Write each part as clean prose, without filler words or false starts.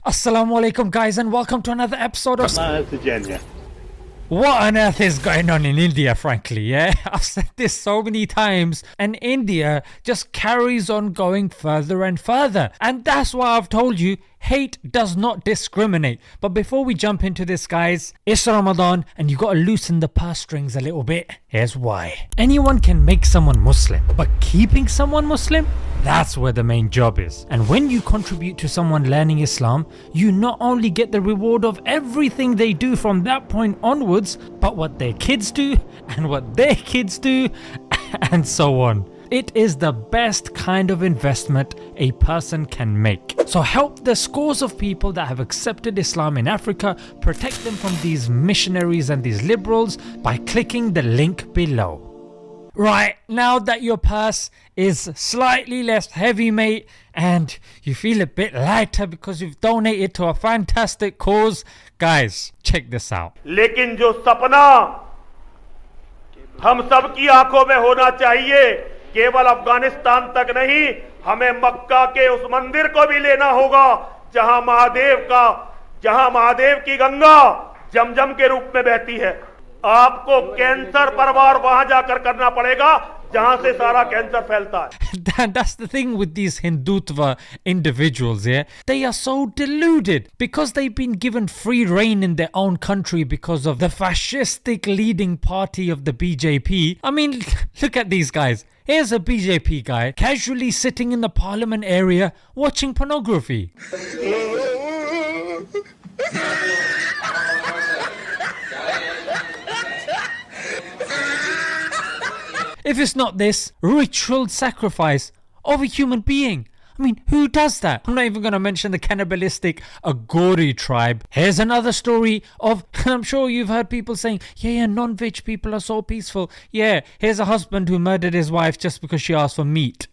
Assalamu alaikum guys, and welcome to another episode of Virginia. What on earth is going on in India, frankly, yeah? I've said this so many times, and India just carries on going further and further. And that's why I've told you, hate does not discriminate. But before we jump into this, guys, it's Ramadan and you gotta loosen the purse strings a little bit. Here's why. Anyone can make someone Muslim, but keeping someone Muslim? That's where the main job is. And when you contribute to someone learning Islam, you not only get the reward of everything they do from that point onwards, but what their kids do and what their kids do and so on. It is the best kind of investment a person can make. So help the scores of people that have accepted Islam in Africa, protect them from these missionaries and these liberals by clicking the link below. Right, now that your purse is slightly less heavy, mate, and you feel a bit lighter because you've donated to a fantastic cause, guys, check this out. लेकिन जो सपना हम सब की आंखों में होना चाहिए, केवल अफगानिस्तान तक नहीं, हमें मक्का के उस मंदिर को भी लेना होगा जहां महादेव की गंगा जमजम के रूप में बहती है। आपको कैंसर परवार वहां जाकर करना पड़ेगा जहां से सारा कैंसर फैलता है। That's the thing with these Hindutva individuals, yeah? They are so deluded because they've been given free reign in their own country because of the fascistic leading party of the BJP. I mean, look at these guys. Here's a BJP guy casually sitting in the parliament area watching pornography. If it's not this ritual sacrifice of a human being. I mean, who does that? I'm not even going to mention the cannibalistic Agori tribe. Here's another story of, I'm sure you've heard people saying, yeah, non-veg people are so peaceful. Yeah, here's a husband who murdered his wife just because she asked for meat.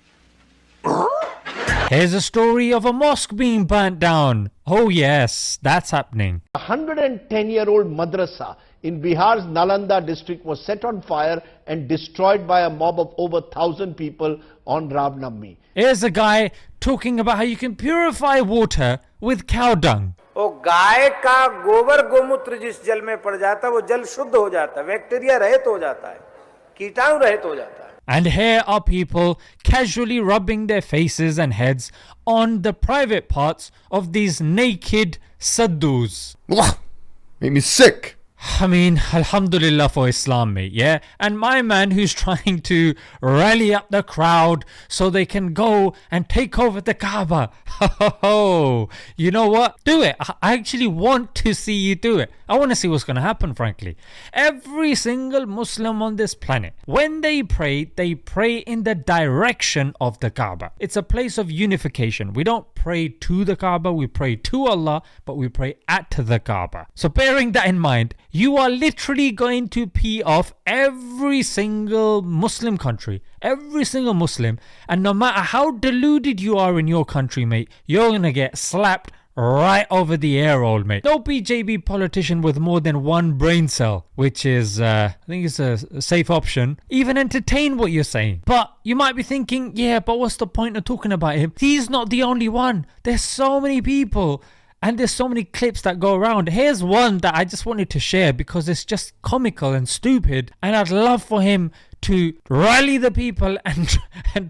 Here's a story of a mosque being burnt down. Oh yes, that's happening. A 110-year-old madrasa in Bihar's Nalanda district was set on fire and destroyed by a mob of over 1,000 people on Ram Navami. Here's a guy talking about how you can purify water with cow dung. वो गाय का गोबर गोमूत्र जिस जल में पड़ जाता है वो जल शुद्ध हो जाता है, बैक्टीरिया रहित हो जाता है, कीटाणु रहित हो जाता है. And here are people casually rubbing their faces and heads on the private parts of these naked sadhus. Made me sick. I mean, alhamdulillah for Islam, mate, yeah? And my man who's trying to rally up the crowd so they can go and take over the Kaaba. You know what? Do it. I actually want to see you do it. I want to see what's going to happen, frankly. Every single Muslim on this planet, when they pray in the direction of the Kaaba. It's a place of unification. We don't pray to the Kaaba, we pray to Allah, but we pray at the Kaaba. So bearing that in mind, you are literally going to pee off every single Muslim country, every single Muslim, and no matter how deluded you are in your country, mate, you're gonna get slapped right over the air, old mate. No BJP politician with more than one brain cell, which is, I think it's a safe option, even entertain what you're saying. But you might be thinking, yeah, but what's the point of talking about him? He's not the only one. There's so many people. And there's so many clips that go around. Here's one that I just wanted to share because it's just comical and stupid. And I'd love for him to rally the people and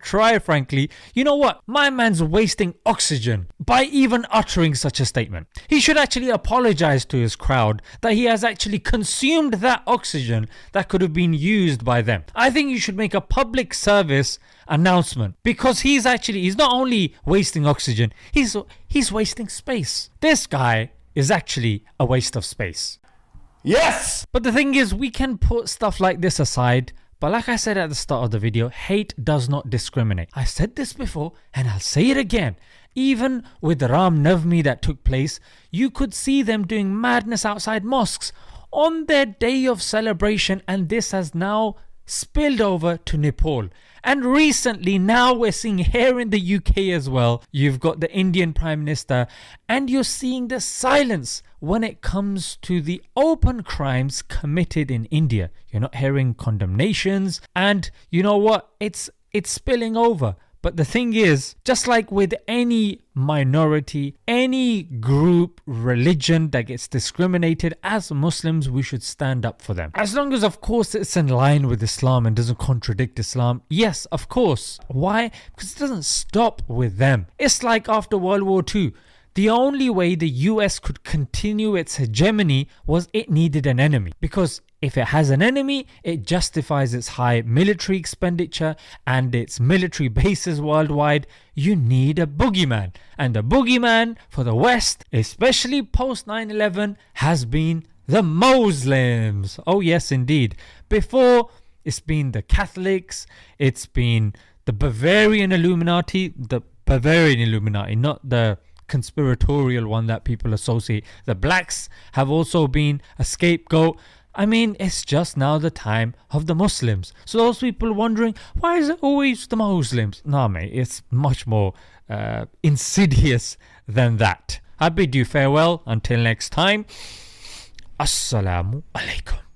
try, frankly. You know what? My man's wasting oxygen by even uttering such a statement. He should actually apologize to his crowd that he has actually consumed that oxygen that could have been used by them. I think you should make a public service announcement because he's not only wasting oxygen, he's wasting space. This guy is actually a waste of space. Yes! But the thing is, we can put stuff like this aside. But like I said at the start of the video, hate does not discriminate. I said this before and I'll say it again. Even with the Ram Navami that took place, you could see them doing madness outside mosques on their day of celebration, and this has now spilled over to Nepal. And recently, now we're seeing here in the UK as well, you've got the Indian Prime Minister, and you're seeing the silence when it comes to the open crimes committed in India. You're not hearing condemnations, and you know what? It's spilling over. But the thing is, just like with any minority, any group, religion that gets discriminated, as Muslims, we should stand up for them. As long as, of course, it's in line with Islam and doesn't contradict Islam. Yes, of course. Why? Because it doesn't stop with them. It's like after World War II. The only way the US could continue its hegemony was it needed an enemy. Because if it has an enemy, it justifies its high military expenditure and its military bases worldwide. You need a boogeyman. And the boogeyman for the West, especially post 9/11, has been the Muslims. Oh yes, indeed. Before, it's been the Catholics, it's been the Bavarian Illuminati, not the conspiratorial one that people associate. The blacks have also been a scapegoat. I mean, it's just now the time of the Muslims. So those people wondering, why is it always the Muslims? Nah, mate, it's much more insidious than that. I bid you farewell until next time. Assalamu alaikum.